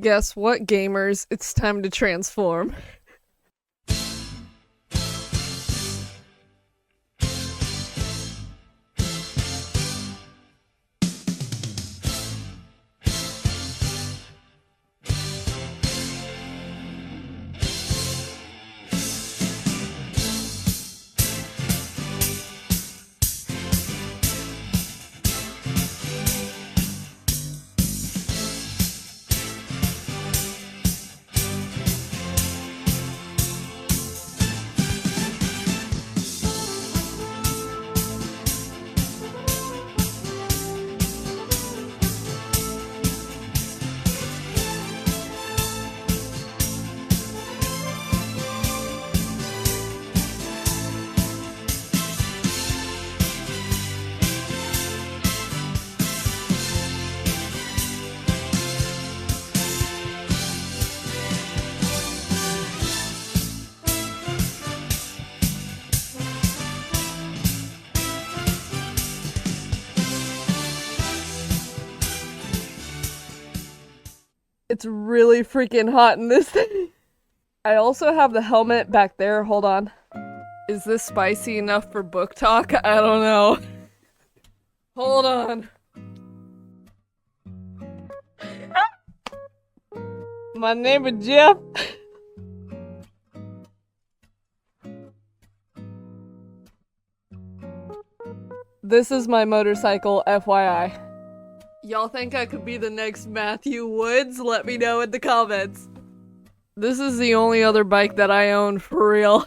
Guess what, gamers? It's time to transform. It's really freaking hot in this thing. I also have the helmet back there. Hold on. Is this spicy enough for book talk? I don't know. Hold on. My name is Jeff. This is my motorcycle, FYI. Y'all think I could be the next Matthew Woods? Let me know in the comments. This is the only other bike that I own, for real.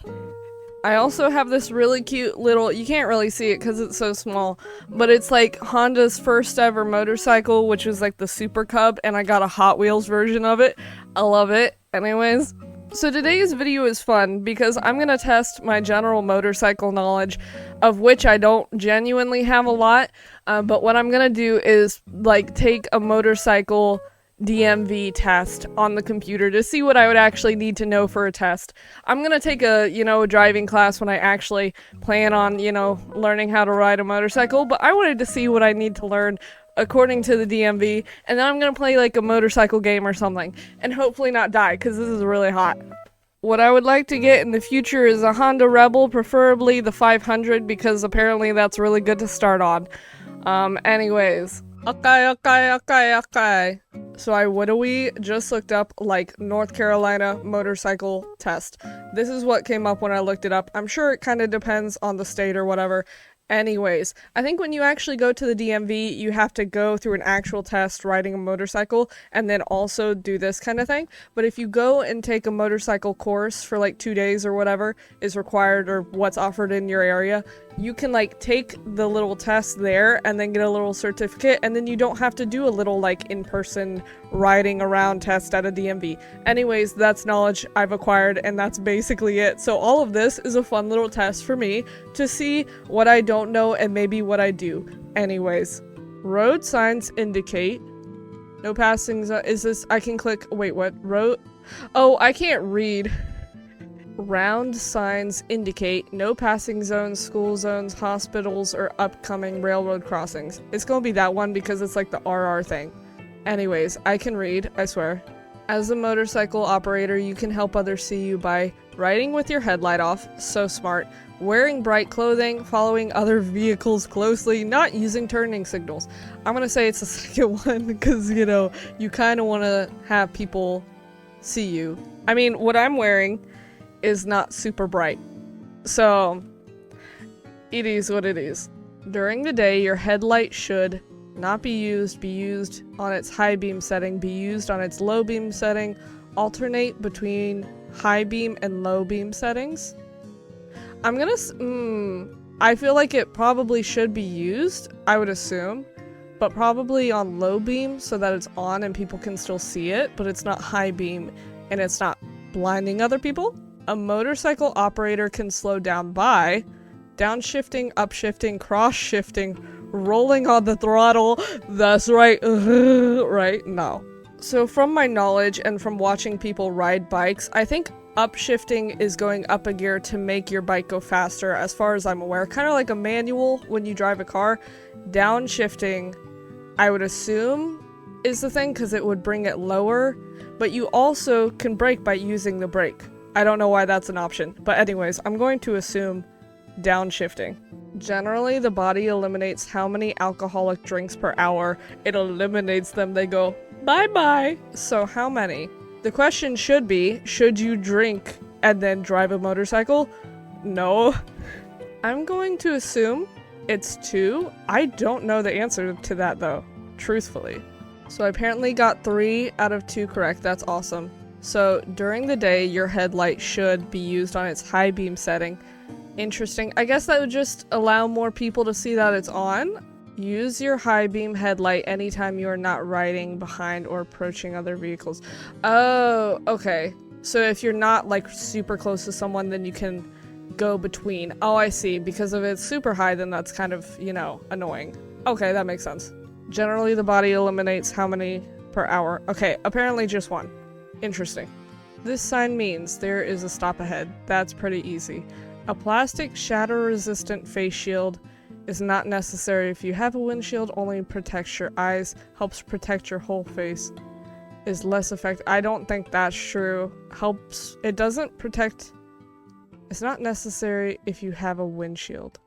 I also have this really cute little, you can't really see it because it's so small, but it's like Honda's first ever motorcycle, which is like the Super Cub, and I got a Hot Wheels version of it. I love it. Anyways, so today's video is fun because I'm gonna test my general motorcycle knowledge, of which I don't genuinely have a lot, but what I'm gonna do is like take a motorcycle DMV test on the computer to see what I would actually need to know for a test. I'm gonna take a, driving class when I actually plan on, learning how to ride a motorcycle, but I wanted to see what I need to learn according to the DMV, and then I'm gonna play like a motorcycle game or something, and hopefully not die, because this is really hot. What I would like to get in the future is a Honda Rebel, preferably the 500, because apparently that's really good to start on. Anyways. Okay. So we just looked up, like, North Carolina motorcycle test. This is what came up when I looked it up. I'm sure it kind of depends on the state or whatever. Anyways, I think when you actually go to the DMV, you have to go through an actual test riding a motorcycle and then also do this kind of thing. But if you go and take a motorcycle course for like 2 days or whatever is required or what's offered in your area, you can like take the little test there and then get a little certificate, and then you don't have to do a little like in-person riding around test at a DMV. Anyways, that's knowledge I've acquired, and that's basically it. So all of this is a fun little test for me to see what I don't know and maybe what I do. Anyways, road signs indicate no passing zone. Is this, I can click, wait, what? Road? Oh, I can't read. Round signs indicate no passing zones, school zones, hospitals, or upcoming railroad crossings. It's gonna be that one because it's like the RR thing. Anyways, I can read, I swear. As a motorcycle operator, you can help others see you by riding with your headlight off, so smart, wearing bright clothing, following other vehicles closely, not using turning signals. I'm gonna say it's the second one because, you kind of want to have people see you. I mean, what I'm wearing is not super bright, so it is what it is. During the day, your headlight should not be used on its high beam setting, be used on its low beam setting, alternate between high beam and low beam settings. I'm gonna, I feel like it probably should be used, I would assume, but probably on low beam so that it's on and people can still see it, but it's not high beam and it's not blinding other people. A motorcycle operator can slow down by downshifting, upshifting, cross-shifting, rolling on the throttle. That's right. Right? No. So from my knowledge and from watching people ride bikes, I think upshifting is going up a gear to make your bike go faster, as far as I'm aware. Kind of like a manual when you drive a car. Downshifting, I would assume, is the thing because it would bring it lower, but you also can brake by using the brake. I don't know why that's an option, but anyways, I'm going to assume downshifting. Generally, the body eliminates how many alcoholic drinks per hour. It eliminates them. They go, bye-bye. So how many? The question should be, should you drink and then drive a motorcycle? No. I'm going to assume it's 2. I don't know the answer to that though, truthfully. So I apparently got 3 out of 2 correct. That's awesome. So during the day, your headlight should be used on its high beam setting. Interesting. I guess that would just allow more people to see that it's on. Use your high beam headlight anytime you are not riding behind or approaching other vehicles. Oh, okay. So if you're not like super close to someone, then you can go between. Oh, I see. Because if it's super high, then that's kind of, you know, annoying. Okay, that makes sense. Generally, the body eliminates how many per hour? Okay, apparently just 1. Interesting. This sign means there is a stop ahead. That's pretty easy. A plastic shatter-resistant face shield is not necessary if you have a windshield, only protects your eyes, helps protect your whole face, is less effective. I don't think that's true. Helps. It doesn't protect. It's not necessary if you have a windshield.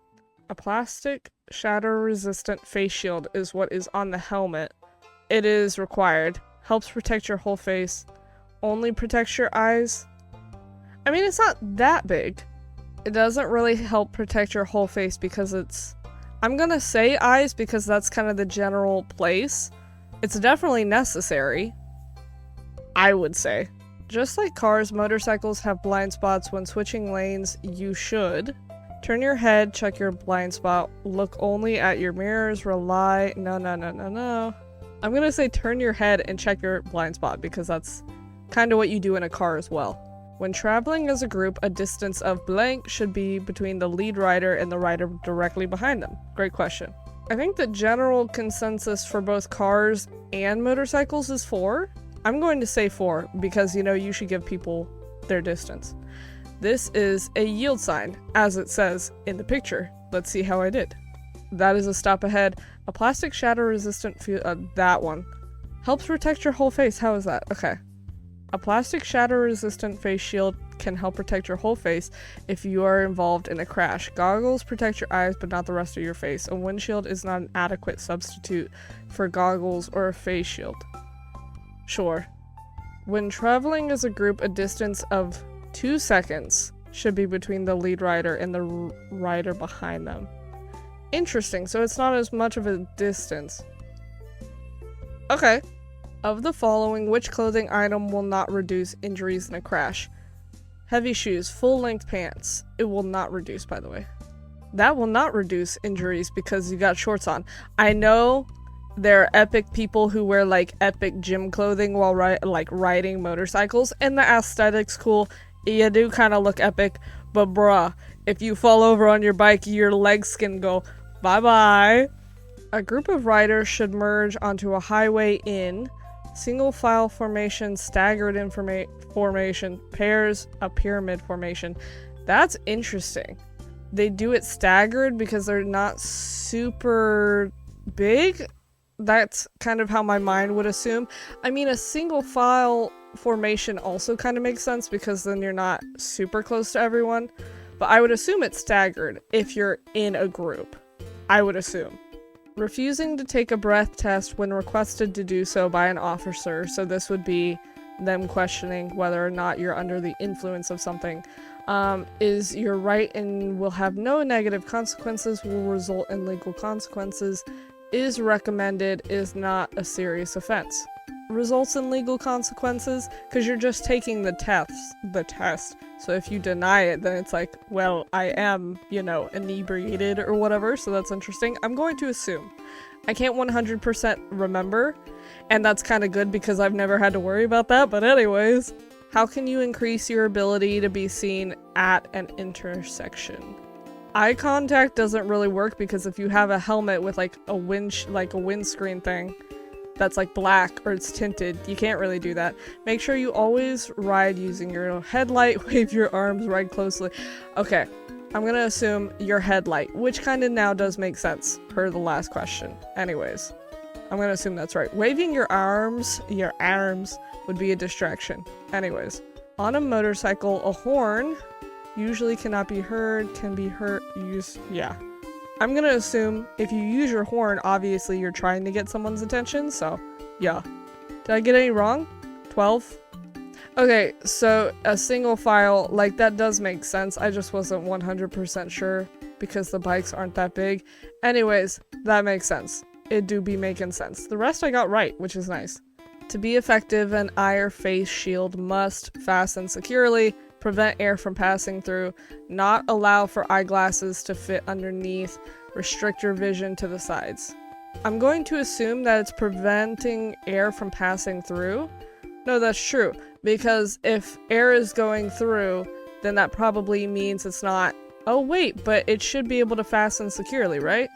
A plastic shatter-resistant face shield is what is on the helmet. It is required. Helps protect your whole face, only protects your eyes. I mean, it's not that big. It doesn't really help protect your whole face because it's... I'm gonna say eyes because that's kind of the general place. It's definitely necessary, I would say. Just like cars, motorcycles have blind spots. When switching lanes, you should turn your head, check your blind spot, look only at your mirrors, rely... No. I'm gonna say turn your head and check your blind spot because that's kind of what you do in a car as well. When traveling as a group, a distance of blank should be between the lead rider and the rider directly behind them. Great question. I think the general consensus for both cars and motorcycles is 4. I'm going to say 4 because, you know, you should give people their distance. This is a yield sign, as it says in the picture. Let's see how I did. That is a stop ahead. A plastic shatter-resistant that one. Helps protect your whole face. How is that? Okay. A plastic shatter-resistant face shield can help protect your whole face if you are involved in a crash. Goggles protect your eyes but not the rest of your face. A windshield is not an adequate substitute for goggles or a face shield. Sure. When traveling as a group, a distance of 2 seconds should be between the lead rider and the rider behind them. Interesting, so it's not as much of a distance. Okay. Of the following, which clothing item will not reduce injuries in a crash? Heavy shoes, full-length pants. It will not reduce, by the way. That will not reduce injuries because you got shorts on. I know there are epic people who wear like epic gym clothing while riding motorcycles, and the aesthetic's cool. You do kind of look epic, but bruh, if you fall over on your bike, your legs can go bye-bye. A group of riders should merge onto a highway in single file formation, staggered formation, pairs, a pyramid formation. That's interesting. They do it staggered because they're not super big. That's kind of how my mind would assume. I mean, a single file formation also kind of makes sense because then you're not super close to everyone. But I would assume it's staggered if you're in a group. I would assume. Refusing to take a breath test when requested to do so by an officer, so this would be them questioning whether or not you're under the influence of something, is your right and will have no negative consequences, will result in legal consequences, is recommended, is not a serious offense. Results in legal consequences, because you're just taking the test. So if you deny it, then it's like, well, I am, you know, inebriated or whatever, so that's interesting. I'm going to assume. I can't 100% remember, and that's kind of good because I've never had to worry about that, but anyways. How can you increase your ability to be seen at an intersection? Eye contact doesn't really work because if you have a helmet with like a windscreen thing that's like black or it's tinted, you can't really do that. Make sure you always ride using your headlight, wave your arms, ride closely. Okay, I'm gonna assume your headlight, which kind of now does make sense per the last question. Anyways, I'm gonna assume that's right. Waving your arms would be a distraction. Anyways, on a motorcycle, a horn usually cannot be heard, can be used, yeah. I'm gonna assume if you use your horn, obviously you're trying to get someone's attention, so yeah. Did I get any wrong? 12? Okay, so a single file, like that does make sense. I just wasn't 100% sure because the bikes aren't that big. Anyways, that makes sense. It do be making sense. The rest I got right, which is nice. To be effective, an eye or face shield must fasten securely, prevent air from passing through, not allow for eyeglasses to fit underneath, restrict your vision to the sides. I'm going to assume that it's preventing air from passing through. No, that's true, because if air is going through, then that probably means it's not. Oh wait, but it should be able to fasten securely, right?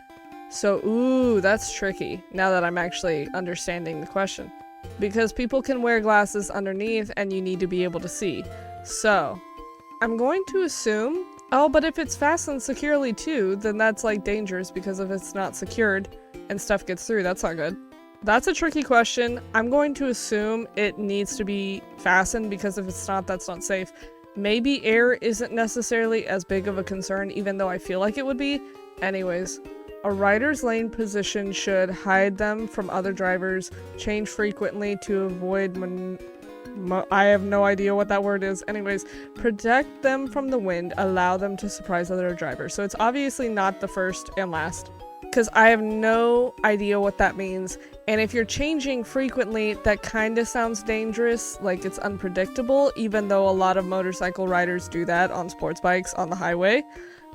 So, ooh, that's tricky, now that I'm actually understanding the question. Because people can wear glasses underneath and you need to be able to see. So, I'm going to assume, oh, but if it's fastened securely too, then that's like dangerous because if it's not secured and stuff gets through, that's not good. That's a tricky question. I'm going to assume it needs to be fastened because if it's not, that's not safe. Maybe air isn't necessarily as big of a concern, even though I feel like it would be. Anyways, a rider's lane position should hide them from other drivers, change frequently to avoid I have no idea what that word is. Anyways, protect them from the wind, allow them to surprise other drivers. So it's obviously not the first and last, because I have no idea what that means. And if you're changing frequently, that kind of sounds dangerous, like it's unpredictable, even though a lot of motorcycle riders do that on sports bikes on the highway.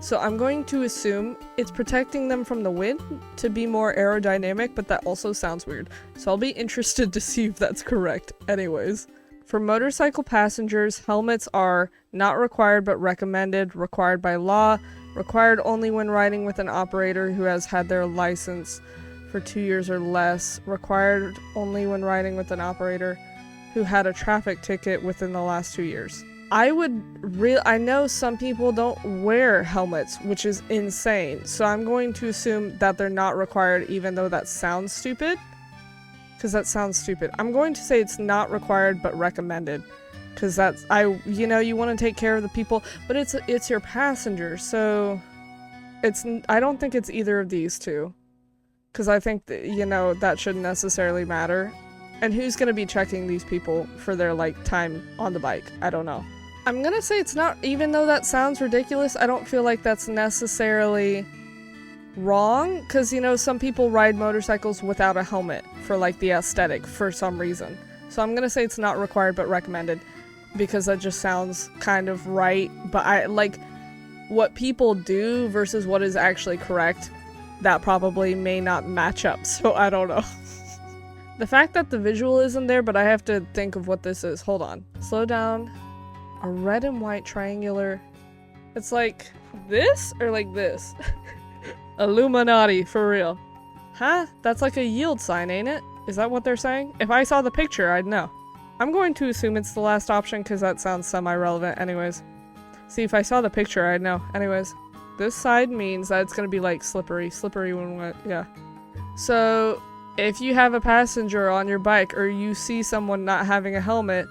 So I'm going to assume it's protecting them from the wind to be more aerodynamic, but that also sounds weird. So I'll be interested to see if that's correct. Anyways, for motorcycle passengers, helmets are not required but recommended, required by law, required only when riding with an operator who has had their license for 2 years or less, required only when riding with an operator who had a traffic ticket within the last 2 years. I know some people don't wear helmets, which is insane, so I'm going to assume that they're not required, even though that sounds stupid. Because that sounds stupid. I'm going to say it's not required, but recommended. Because that's, you want to take care of the people, but it's your passenger, so I don't think it's either of these two. Because I think that, that shouldn't necessarily matter. And who's going to be checking these people for their, time on the bike? I don't know. I'm going to say it's not, even though that sounds ridiculous, I don't feel like that's necessarily wrong. Because, some people ride motorcycles without a helmet for, the aesthetic for some reason. So I'm going to say it's not required, but recommended. Because that just sounds kind of right. But what people do versus what is actually correct, that probably may not match up, so I don't know. The fact that the visual isn't there, but I have to think of what this is. Hold on. Slow down. A red and white triangular. It's like this or like this? Illuminati, for real. Huh? That's like a yield sign, ain't it? Is that what they're saying? If I saw the picture, I'd know. I'm going to assume it's the last option because that sounds semi-relevant anyways. See, if I saw the picture, I'd know. Anyways. This side means that it's going to be slippery when wet, yeah. So, if you have a passenger on your bike or you see someone not having a helmet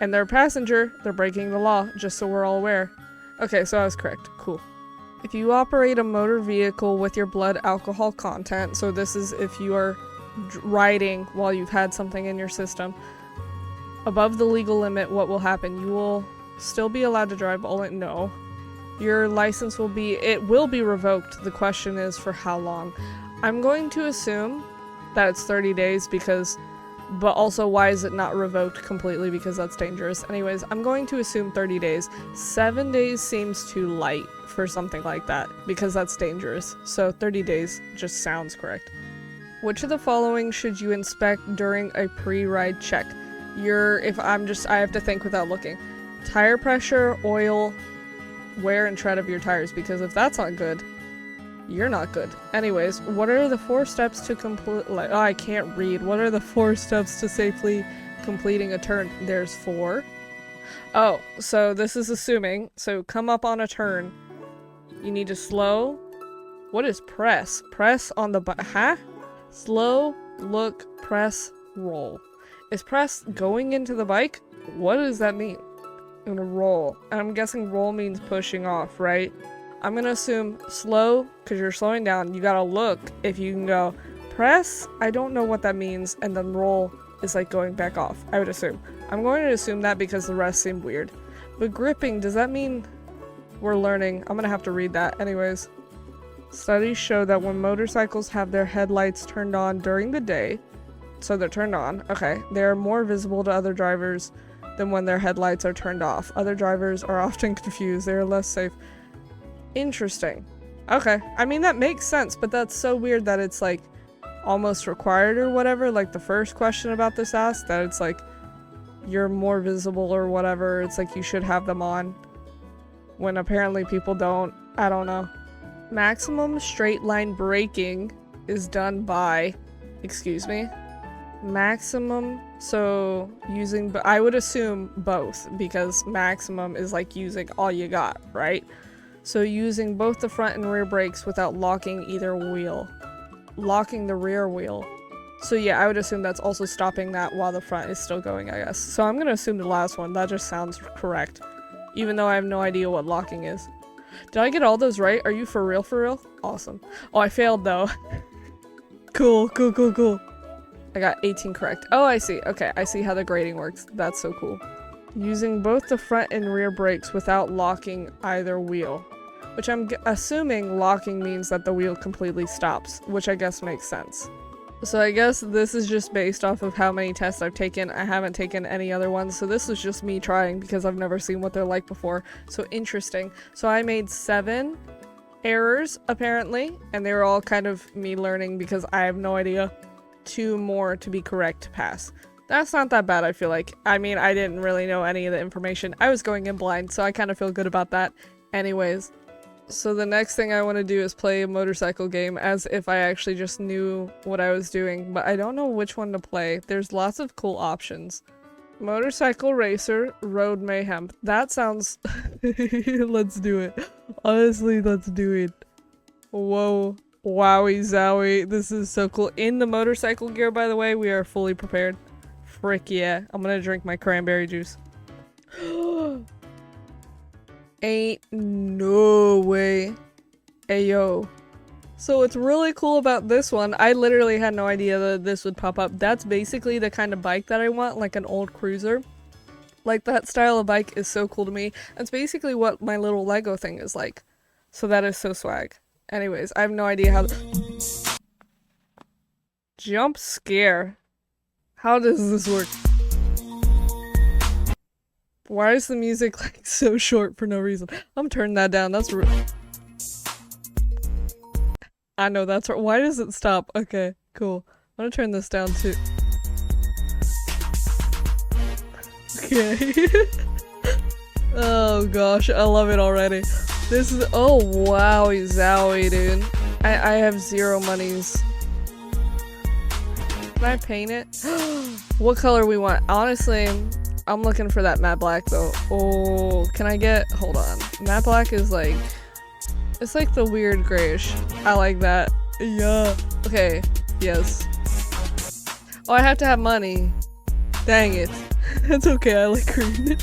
and they're a passenger, they're breaking the law, just so we're all aware. Okay, so I was correct. Cool. If you operate a motor vehicle with your blood alcohol content, so this is if you are riding while you've had something in your system, above the legal limit, what will happen? You will still be allowed to drive, no. Your license will be revoked. The question is for how long. I'm going to assume that it's 30 days but also why is it not revoked completely because that's dangerous. Anyways, I'm going to assume 30 days. 7 days seems too light for something like that because that's dangerous. So 30 days just sounds correct. Which of the following should you inspect during a pre-ride check? I have to think without looking. Tire pressure, oil, wear and tread of your tires, because if that's not good, you're not good. Anyways, what are the 4 steps to complete? I can't read. What are the 4 steps to safely completing a turn? There's 4. Oh, so this is assuming. So come up on a turn. You need to slow. What is press? Press on the button. Huh? Slow, look, press, roll. Is press going into the bike? What does that mean? I'm gonna roll. And I'm guessing roll means pushing off, right? I'm gonna assume slow, because you're slowing down. You gotta look if you can go press. I don't know what that means. And then roll is like going back off, I would assume. I'm going to assume that because the rest seem weird. But gripping, does that mean we're learning? I'm gonna have to read that. Anyways. Studies show that when motorcycles have their headlights turned on during the day, so they're turned on, okay, they are more visible to other drivers than when their headlights are turned off. Other drivers are often confused. They are less safe. Interesting. Okay. I mean, that makes sense, but that's so weird that it's like almost required or whatever. Like the first question about this asked that it's like you're more visible or whatever. It's like you should have them on when apparently people don't. I don't know. Maximum straight line braking is done by, excuse me, maximum, so using, but I would assume both because maximum is like using all you got, right? So using both the front and rear brakes without locking either wheel. Locking the rear wheel. So yeah, I would assume that's also stopping that while the front is still going, I guess. So I'm gonna assume the last one. That just sounds correct. Even though I have no idea what locking is. Did I get all those right? Are you for real, for real? Awesome. Oh, I failed though. Cool, cool, cool, cool. I got 18 correct. Oh, I see. Okay, I see how the grading works. That's so cool. Using both the front and rear brakes without locking either wheel. Which I'm assuming locking means that the wheel completely stops, which I guess makes sense. So I guess this is just based off of how many tests I've taken. I haven't taken any other ones, so this was just me trying because I've never seen what they're like before. So interesting. So I made 7 errors, apparently, and they were all kind of me learning because I have no idea. 2 more to be correct to pass. That's not that bad, I feel like. I mean, I didn't really know any of the information. I was going in blind, so I kind of feel good about that. Anyways. So the next thing I want to do is play a motorcycle game as if I actually just knew what I was doing, but I don't know which one to play. There's lots of cool options. Motorcycle Racer, Road Mayhem. That sounds... Let's do it. Honestly, let's do it. Whoa. Wowie zowie. This is so cool. In the motorcycle gear, by the way, we are fully prepared. Frick yeah. I'm gonna drink my cranberry juice. Ain't no way. Ayo. So what's really cool about this one, I literally had no idea that this would pop up. That's basically the kind of bike that I want, like an old cruiser. Like that style of bike is so cool to me. That's basically what my little Lego thing is like. So that is so swag. Anyways, I have no idea how- Jump scare. How does this work? Why is the music like so short for no reason? I'm turning that down. That's I know that's right. Why does it stop? Okay, cool. I'm gonna turn this down too. Okay. Oh gosh, I love it already. This is- oh wowie zowie, dude. I have 0 monies. Can I paint it? What color we want? Honestly, I'm looking for that matte black though. Oh, can I get- hold on. Matte black is like- it's like the weird grayish. I like that. Yeah. Okay. Yes. Oh, I have to have money. Dang it. That's okay, I like green.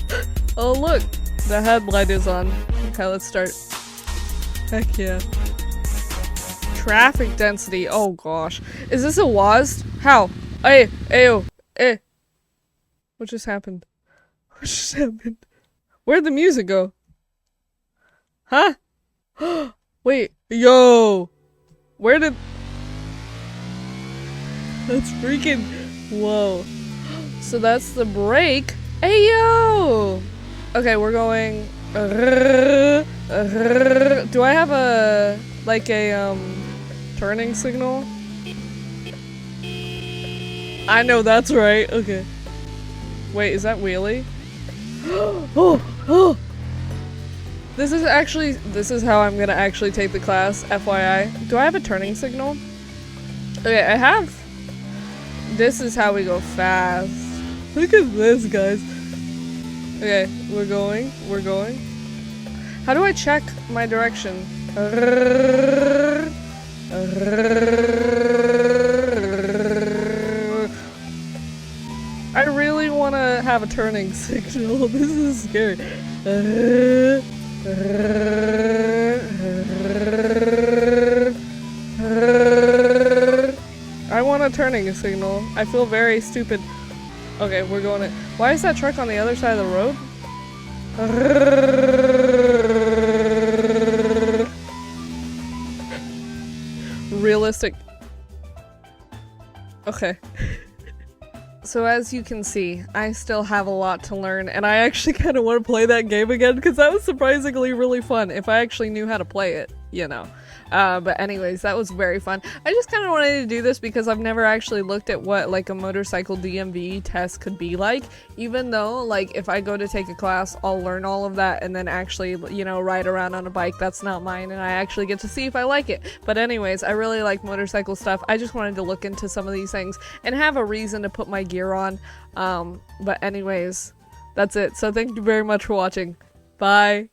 Oh look! The headlight is on. Okay, let's start. Heck yeah. Traffic density. Oh gosh. Is this a WASD? How? Hey! Ayo! Eh! What just happened? What just happened? Where'd the music go? Huh? Wait. Yo! Where did... That's freaking... Whoa. So that's the brake. Hey yo! Okay, we're going... Do I have a... like a, turning signal? I know that's right. Okay. Wait, is that wheelie? Oh! This is actually... this is how I'm gonna actually take the class, FYI. Do I have a turning signal? Okay, I have... This is how we go fast. Look at this, guys. Okay, we're going. How do I check my direction? have a turning signal. This is scary. I want a turning signal. I feel very stupid. Okay, we're going in. Why is that truck on the other side of the road? Realistic. Okay. So as you can see, I still have a lot to learn, and I actually kind of want to play that game again because that was surprisingly really fun if I actually knew how to play it, you know. But anyways, that was very fun. I just kind of wanted to do this because I've never actually looked at what like a motorcycle DMV test could be like, even though like if I go to take a class, I'll learn all of that and then actually, you know, ride around on a bike. That's not mine, and I actually get to see if I like it. But anyways, I really like motorcycle stuff. I just wanted to look into some of these things and have a reason to put my gear on. But anyways, that's it. So thank you very much for watching. Bye.